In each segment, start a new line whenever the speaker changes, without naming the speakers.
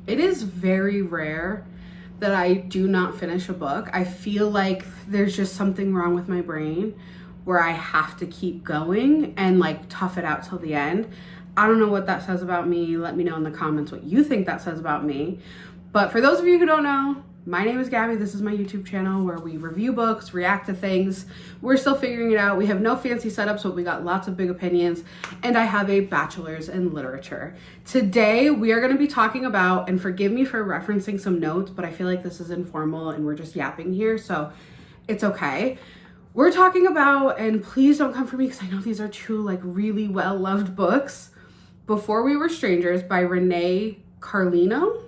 It is very rare that I do not finish a book. I feel like there's just something wrong with my brain where I have to keep going and like tough it out till the end. I don't know what that says about me. Let me know in the comments what you think that says about me. But for those of you who don't know, my name is Gabby. This is my YouTube channel where we review books, react to things. We're still figuring it out. We have no fancy setups, but we got lots of big opinions. And I have a bachelor's in literature. Today, we are going to be talking about, and forgive me for referencing some notes, but I feel like this is informal and we're just yapping here, so it's okay. We're talking about, and please don't come for me because I know these are two like really well-loved books, Before We Were Strangers by Renee Carlino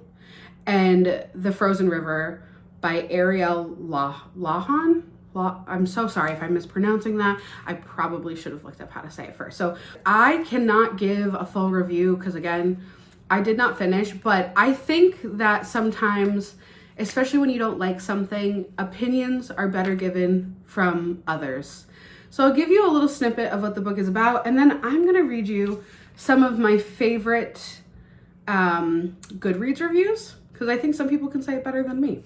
and The Frozen River by Ariel Lahan. I'm so sorry if I'm mispronouncing that. I probably should have looked up how to say it first. So I cannot give a full review because again, I did not finish, but I think that sometimes, especially when you don't like something, opinions are better given from others. So I'll give you a little snippet of what the book is about, and then I'm gonna read you some of my favorite Goodreads reviews, because I think some people can say it better than me.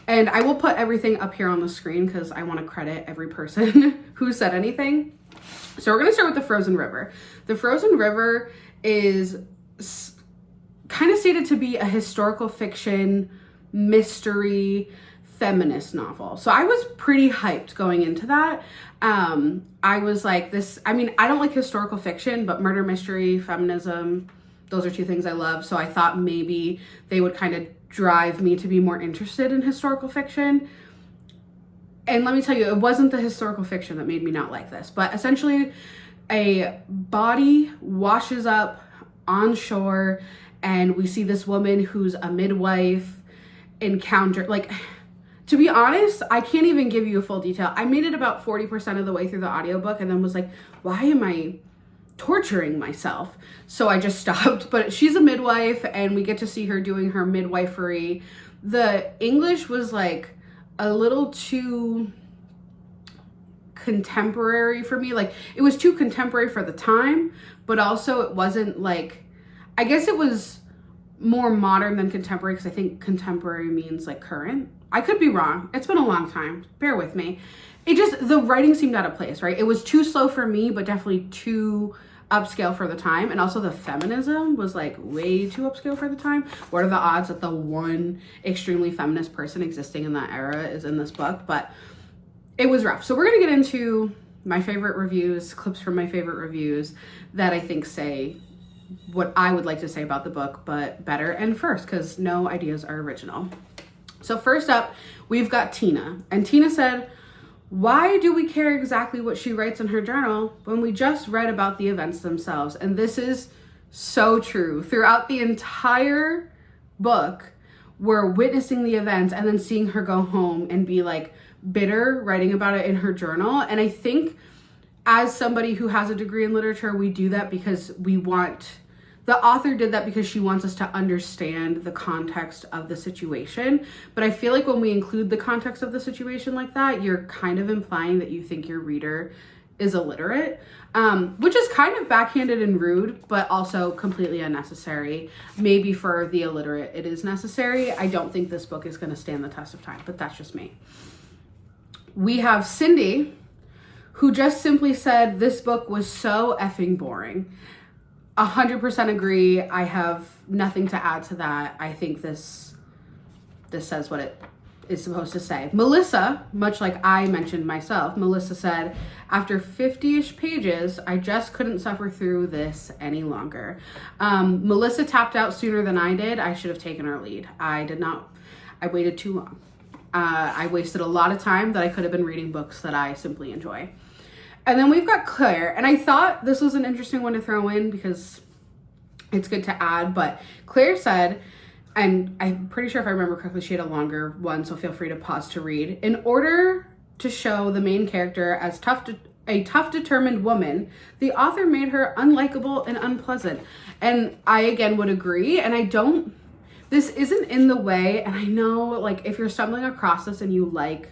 And I will put everything up here on the screen because I want to credit every person who said anything. So we're going to start with The Frozen River. The Frozen River is kind of stated to be a historical fiction, mystery, feminist novel. So I was pretty hyped going into that. I was like this, I mean, I don't like historical fiction, but murder mystery, feminism, those are two things I love. So I thought maybe they would kind of drive me to be more interested in historical fiction. And let me tell you, it wasn't the historical fiction that made me not like this, but essentially a body washes up on shore and we see this woman who's a midwife encounter, like, to be honest, I can't even give you a full detail. I made it about 40% of the way through the audiobook and then was like, why am I torturing myself? So I just stopped. But she's a midwife and we get to see her doing her midwifery. The English was like a little too contemporary for me. Like it was too contemporary for the time, but also it wasn't like, I guess it was more modern than contemporary because I think contemporary means like current. I could be wrong. It's been a long time. Bear with me. It just, the writing seemed out of place, right? It was too slow for me, but definitely too upscale for the time. And also the feminism was like way too upscale for the time. What are the odds that the one extremely feminist person existing in that era is in this book? But it was rough. So we're going to get into my favorite reviews, clips from my favorite reviews that I think say what I would like to say about the book, but better and first, because no ideas are original. So first up, we've got Tina. And Tina said, why do we care exactly what she writes in her journal when we just read about the events themselves? And this is so true. Throughout the entire book, we're witnessing the events and then seeing her go home and be like bitter, writing about it in her journal. And I think as somebody who has a degree in literature, we do that because we want, the author did that because she wants us to understand the context of the situation. But I feel like when we include the context of the situation like that, you're kind of implying that you think your reader is illiterate, which is kind of backhanded and rude, but also completely unnecessary. Maybe for the illiterate, it is necessary. I don't think this book is going to stand the test of time, but that's just me. We have Cindy, who just simply said, this book was so effing boring. 100% agree. I have nothing to add to that. I think this says what it is supposed to say. Melissa, much like I mentioned myself, Melissa said, after 50-ish pages, I just couldn't suffer through this any longer. Melissa tapped out sooner than I did. I should have taken her lead. I waited too long. I wasted a lot of time that I could have been reading books that I simply enjoy. And then we've got Claire, and I thought this was an interesting one to throw in because it's good to add, but Claire said, and I'm pretty sure if I remember correctly, she had a longer one, so feel free to pause to read. In order to show the main character as a tough, determined woman, the author made her unlikable and unpleasant. And I, again, would agree, and this isn't in the way, and I know, like, if you're stumbling across this and you like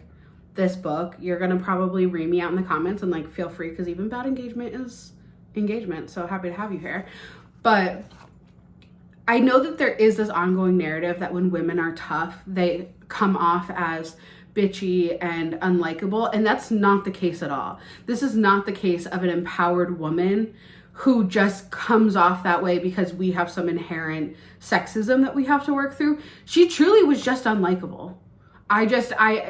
this book, you're gonna probably read me out in the comments and like feel free, because even bad engagement is engagement, so happy to have you here. But I know that there is this ongoing narrative that when women are tough, they come off as bitchy and unlikable, and that's not the case at all. This is not the case of an empowered woman who just comes off that way because we have some inherent sexism that we have to work through. She truly was just unlikable.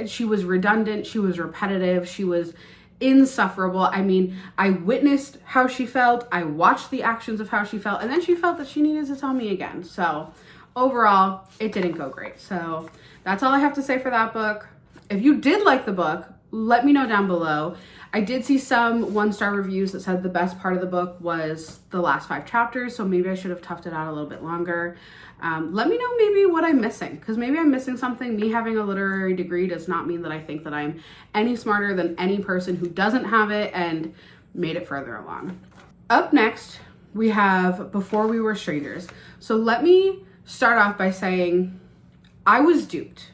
She was redundant, she was repetitive, she was insufferable. I mean, I witnessed how she felt, I watched the actions of how she felt, and then she felt that she needed to tell me again. So overall, it didn't go great. So that's all I have to say for that book. If you did like the book, let me know down below. I did see some 1-star reviews that said the best part of the book was the last 5 chapters, so maybe I should have toughed it out a little bit longer. Let me know maybe what I'm missing, because maybe I'm missing something. Me having a literary degree does not mean that I think that I'm any smarter than any person who doesn't have it and made it further along. Up next, we have Before We Were Strangers. So let me start off by saying I was duped.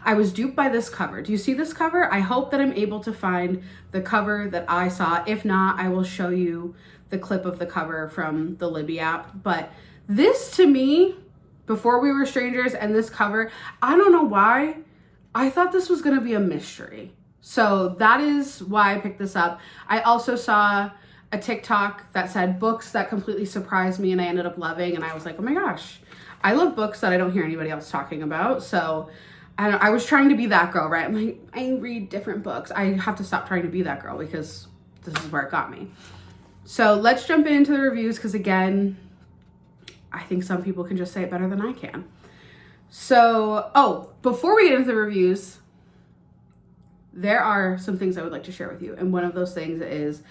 I was duped by this cover. Do you see this cover? I hope that I'm able to find the cover that I saw. If not, I will show you the clip of the cover from the Libby app. But this, to me, Before We Were Strangers, and this cover, I don't know why, I thought this was gonna be a mystery. So that is why I picked this up. I also saw a TikTok that said books that completely surprised me and I ended up loving, and I was like, oh my gosh, I love books that I don't hear anybody else talking about. So I was trying to be that girl, right? I'm like, I read different books. I have to stop trying to be that girl because this is where it got me. So let's jump into the reviews, because again, I think some people can just say it better than I can. So, before we get into the reviews, there are some things I would like to share with you. And one of those things is,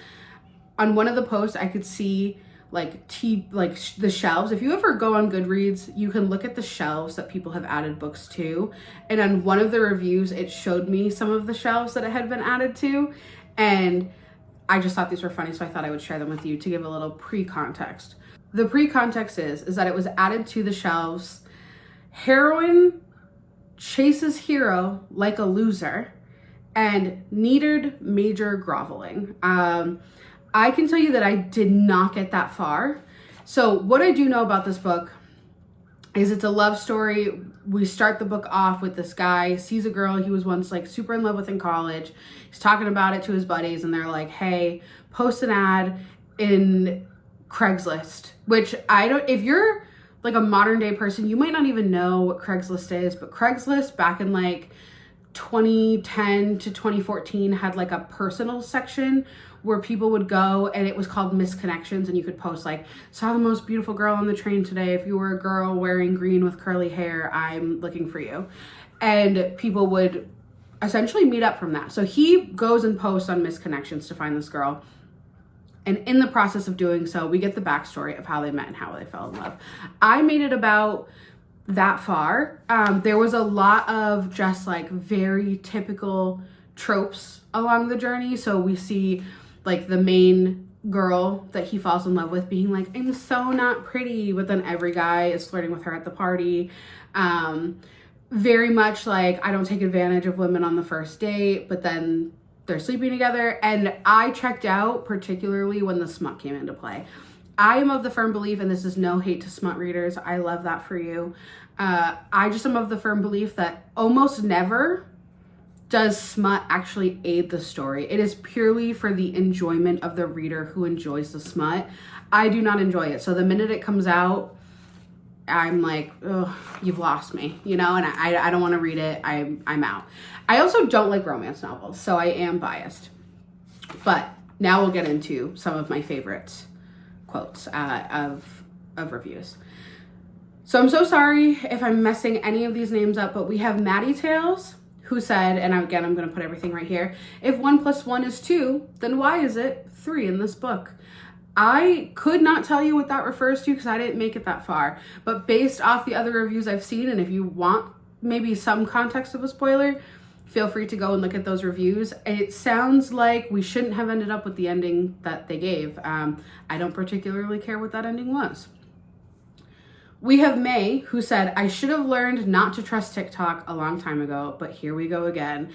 on one of the posts, I could see the shelves. If you ever go on Goodreads, you can look at the shelves that people have added books to. And on one of the reviews, it showed me some of the shelves that it had been added to. And I just thought these were funny, so I thought I would share them with you to give a little pre-context. The pre-context is that it was added to the shelves. Heroine chases hero like a loser, and needed major groveling. I can tell you that I did not get that far. So what I do know about this book is it's a love story. We start the book off with this guy sees a girl he was once like super in love with in college. He's talking about it to his buddies, and they're like, hey, post an ad in Craigslist, which if you're like a modern day person, you might not even know what Craigslist is, but Craigslist back in like 2010 to 2014 had like a personal section where people would go, and it was called Misconnections, and you could post like, saw the most beautiful girl on the train today. If you were a girl wearing green with curly hair, I'm looking for you. And people would essentially meet up from that. So he goes and posts on Misconnections to find this girl. And in the process of doing so, we get the backstory of how they met and how they fell in love. I made it about that far. There was a lot of just like very typical tropes along the journey. So we see like the main girl that he falls in love with being like, I'm so not pretty, but then every guy is flirting with her at the party. Very much like, I don't take advantage of women on the first date, but then they're sleeping together. And I checked out, particularly when the smut came into play. I am of the firm belief, and this is no hate to smut readers, I love that for you. I just am of the firm belief that almost never does smut actually aid the story. It is purely for the enjoyment of the reader who enjoys the smut. I do not enjoy it. So the minute it comes out, I'm like, oh, you've lost me, you know, and I don't want to read it. I'm out. I also don't like romance novels, so I am biased. But now we'll get into some of my favorite quotes of reviews. So I'm so sorry if I'm messing any of these names up, but we have Maddie Tales, who said, and again, I'm going to put everything right here, if 1 + 1 is 2, then why is it 3 in this book? I could not tell you what that refers to because I didn't make it that far, but based off the other reviews I've seen, and if you want maybe some context of a spoiler, feel free to go and look at those reviews. It sounds like we shouldn't have ended up with the ending that they gave. I don't particularly care what that ending was. We have May, who said, I should have learned not to trust TikTok a long time ago, but here we go again.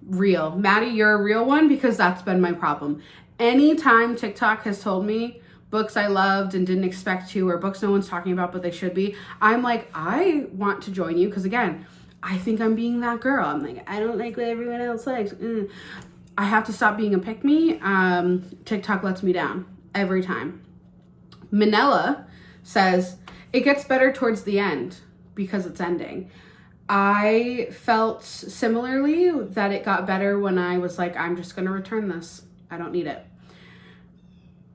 Real. Maddie, you're a real one, because that's been my problem. Anytime TikTok has told me, books I loved and didn't expect to, or books no one's talking about but they should be, I'm like, I want to join you, because again, I think I'm being that girl. I'm like, I don't like what everyone else likes. I have to stop being a pick-me. TikTok lets me down every time. Manila says, it gets better towards the end because it's ending. I felt similarly that it got better when I was like, I'm just going to return this. I don't need it.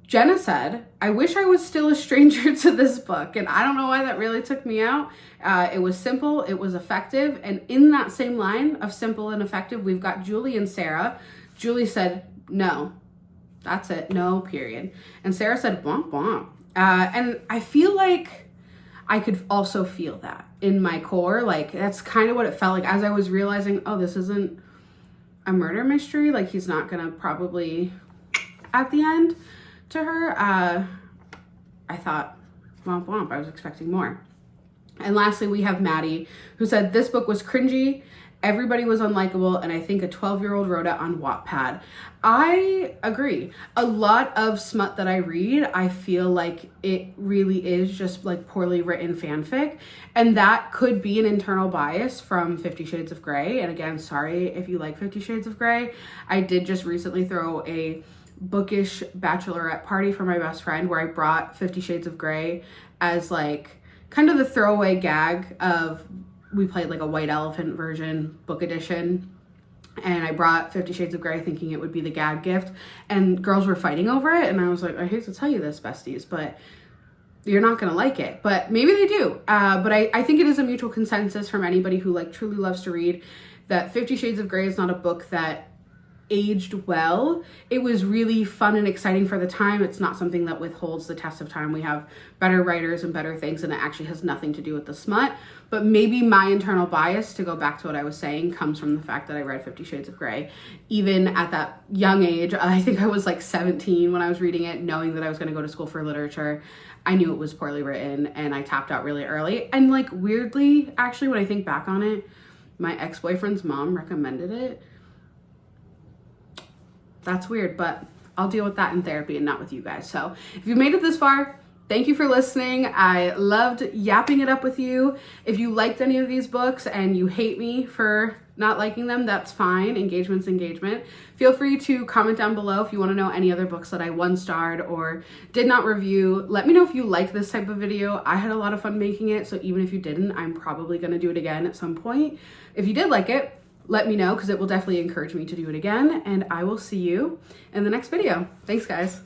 Jenna said, I wish I was still a stranger to this book. And I don't know why that really took me out. It was simple, it was effective. And in that same line of simple and effective, we've got Julie and Sarah. Julie said, no, that's it, no, period. And Sarah said, womp womp. And I feel like I could also feel that in my core. Like, that's kind of what it felt like as I was realizing, oh, this isn't a murder mystery. Like, he's not gonna probably at the end to her. I thought, womp womp, I was expecting more. And lastly, we have Maddie, who said, this book was cringy, everybody was unlikable, and I think a 12-year-old wrote it on Wattpad. I agree. A lot of smut that I read, I feel like it really is just like poorly written fanfic, and that could be an internal bias from 50 Shades of Grey. And again, sorry if you like 50 Shades of Grey. I did just recently throw a bookish bachelorette party for my best friend where I brought 50 Shades of Grey as like kind of the throwaway gag of, we played like a white elephant version book edition, and I brought 50 Shades of Grey thinking it would be the gag gift, and girls were fighting over it, and I was like, I hate to tell you this, besties, but you're not gonna like it. But maybe they do. But I think it is a mutual consensus from anybody who like truly loves to read that 50 Shades of Grey is not a book that aged well. It was really fun and exciting for the time. It's not something that withholds the test of time. We have better writers and better things, and it actually has nothing to do with the smut. But maybe my internal bias, to go back to what I was saying, comes from the fact that I read 50 Shades of Grey. Even at that young age, I think I was like 17 when I was reading it, knowing that I was going to go to school for literature. I knew it was poorly written, and I tapped out really early. And like, weirdly, actually, when I think back on it, my ex-boyfriend's mom recommended it. That's weird, but I'll deal with that in therapy and not with you guys. So if you made it this far, thank you for listening. I loved yapping it up with you. If you liked any of these books and you hate me for not liking them, that's fine. Engagement's engagement. Feel free to comment down below if you want to know any other books that I one-starred or did not review. Let me know if you like this type of video. I had a lot of fun making it, so even if you didn't, I'm probably going to do it again at some point. If you did like it, let me know, because it will definitely encourage me to do it again, and I will see you in the next video. Thanks, guys.